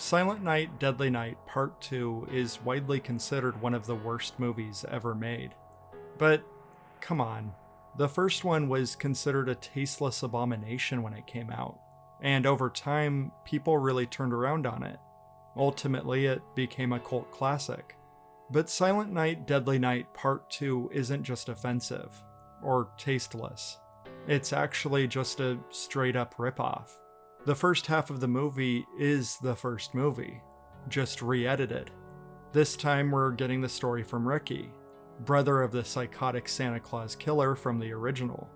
Silent Night, Deadly Night Part 2 is widely considered one of the worst movies ever made. But, come on, the first one was considered a tasteless abomination when it came out, and over time, people really turned around on it. Ultimately, it became a cult classic. But Silent Night, Deadly Night Part 2 isn't just offensive, or tasteless. It's actually just a straight-up ripoff. The first half of the movie is the first movie, just re-edited. This time we're getting the story from Ricky, brother of the psychotic Santa Claus killer from the original.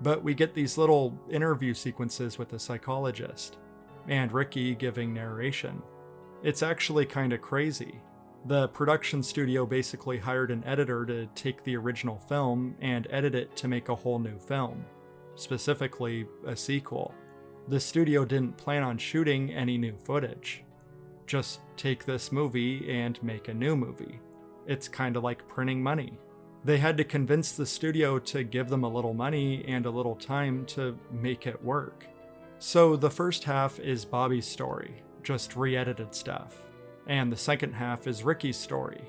But we get these little interview sequences with the psychologist, and Ricky giving narration. It's actually kinda crazy. The production studio basically hired an editor to take the original film and edit it to make a whole new film, specifically a sequel. The studio didn't plan on shooting any new footage. Just take this movie and make a new movie. It's kinda like printing money. They had to convince the studio to give them a little money and a little time to make it work. So the first half is Bobby's story, just re-edited stuff. And the second half is Ricky's story.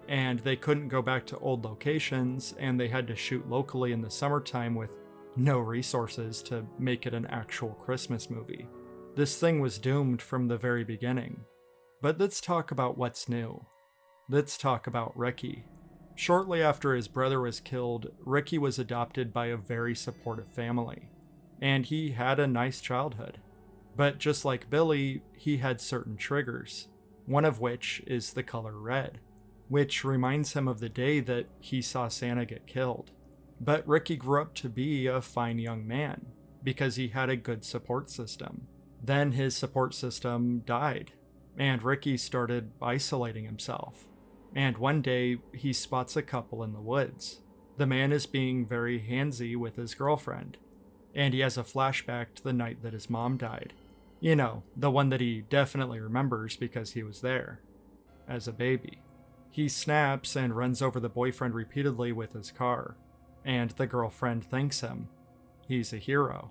And they couldn't go back to old locations, and they had to shoot locally in the summertime with no resources to make it an actual Christmas movie. This thing was doomed from the very beginning. But let's talk about what's new. Let's talk about Ricky. Shortly after his brother was killed, Ricky was adopted by a very supportive family. And he had a nice childhood. But just like Billy, he had certain triggers, one of which is the color red, which reminds him of the day that he saw Santa get killed. But Ricky grew up to be a fine young man, because he had a good support system. Then his support system died, and Ricky started isolating himself. And one day, he spots a couple in the woods. The man is being very handsy with his girlfriend, and he has a flashback to the night that his mom died. You know, the one that he definitely remembers because he was there, as a baby. He snaps and runs over the boyfriend repeatedly with his car, and the girlfriend thanks him. He's a hero.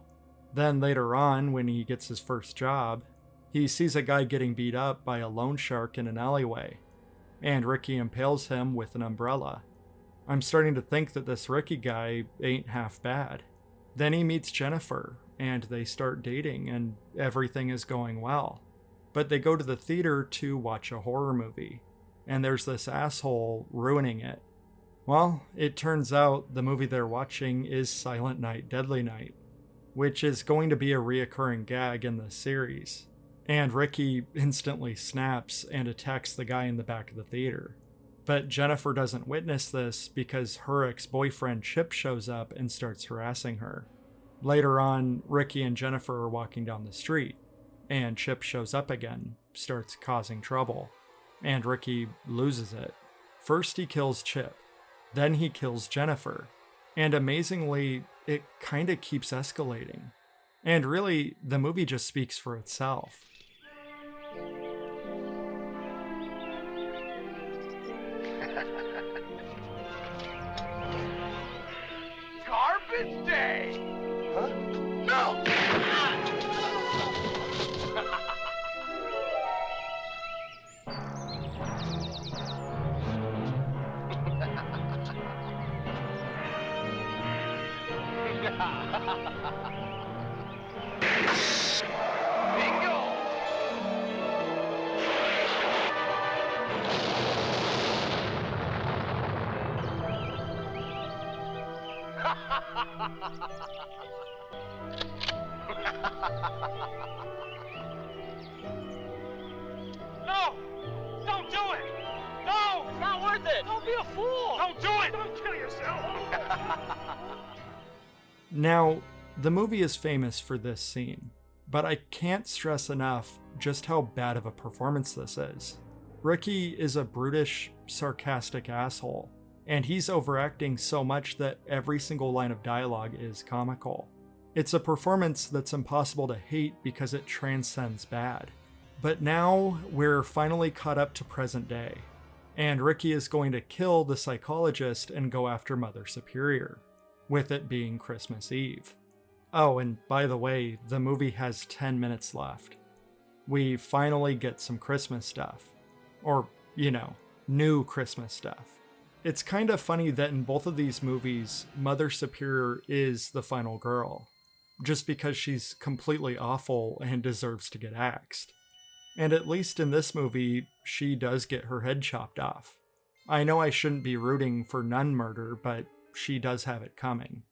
Then later on, when he gets his first job, he sees a guy getting beat up by a loan shark in an alleyway, and Ricky impales him with an umbrella. I'm starting to think that this Ricky guy ain't half bad. Then he meets Jennifer, and they start dating, and everything is going well. But they go to the theater to watch a horror movie, and there's this asshole ruining it. Well, it turns out the movie they're watching is Silent Night, Deadly Night, which is going to be a reoccurring gag in this series. And Ricky instantly snaps and attacks the guy in the back of the theater. But Jennifer doesn't witness this because her ex-boyfriend Chip shows up and starts harassing her. Later on, Ricky and Jennifer are walking down the street, and Chip shows up again, starts causing trouble, and Ricky loses it. First he kills Chip, then he kills Jennifer, and amazingly, it kinda keeps escalating. And really, the movie just speaks for itself. Garbage day! Huh? No! Bingo! No! Don't do it! No! It's not worth it! Don't be a fool! Don't do it! Don't kill yourself! Now, the movie is famous for this scene, but I can't stress enough just how bad of a performance this is. Ricky is a brutish, sarcastic asshole, and he's overacting so much that every single line of dialogue is comical. It's a performance that's impossible to hate because it transcends bad. But now, we're finally caught up to present day, and Ricky is going to kill the psychologist and go after Mother Superior, with it being Christmas Eve. Oh, and by the way, the movie has 10 minutes left. We finally get some Christmas stuff. Or, new Christmas stuff. It's kind of funny that in both of these movies, Mother Superior is the final girl, just because she's completely awful and deserves to get axed. And at least in this movie, she does get her head chopped off. I know I shouldn't be rooting for nun murder, but she does have it coming.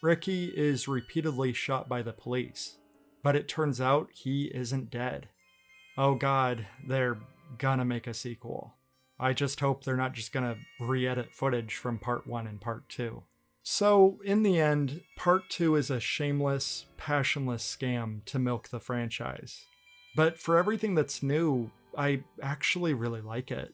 Ricky is repeatedly shot by the police, but it turns out he isn't dead. Oh god, they're gonna make a sequel. I just hope they're not just gonna re-edit footage from part 1 and part 2. So, in the end, part 2 is a shameless, passionless scam to milk the franchise. But for everything that's new, I actually really like it.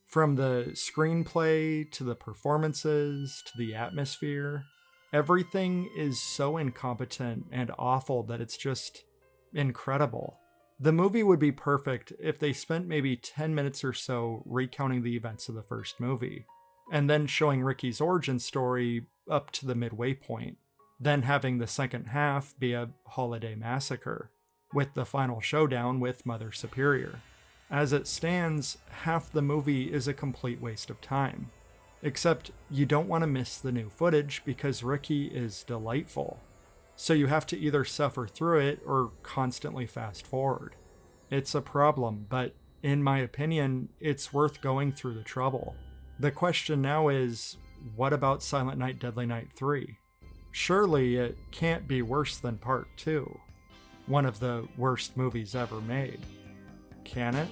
From the screenplay, to the performances, to the atmosphere, everything is so incompetent and awful that it's just incredible. The movie would be perfect if they spent maybe 10 minutes or so recounting the events of the first movie, and then showing Ricky's origin story up to the midway point, then having the second half be a holiday massacre, with the final showdown with Mother Superior. As it stands, half the movie is a complete waste of time. Except you don't want to miss the new footage because Ricky is delightful. So you have to either suffer through it or constantly fast forward. It's a problem, but in my opinion, it's worth going through the trouble. The question now is, what about Silent Night, Deadly Night 3? Surely it can't be worse than Part 2. One of the worst movies ever made. Can it?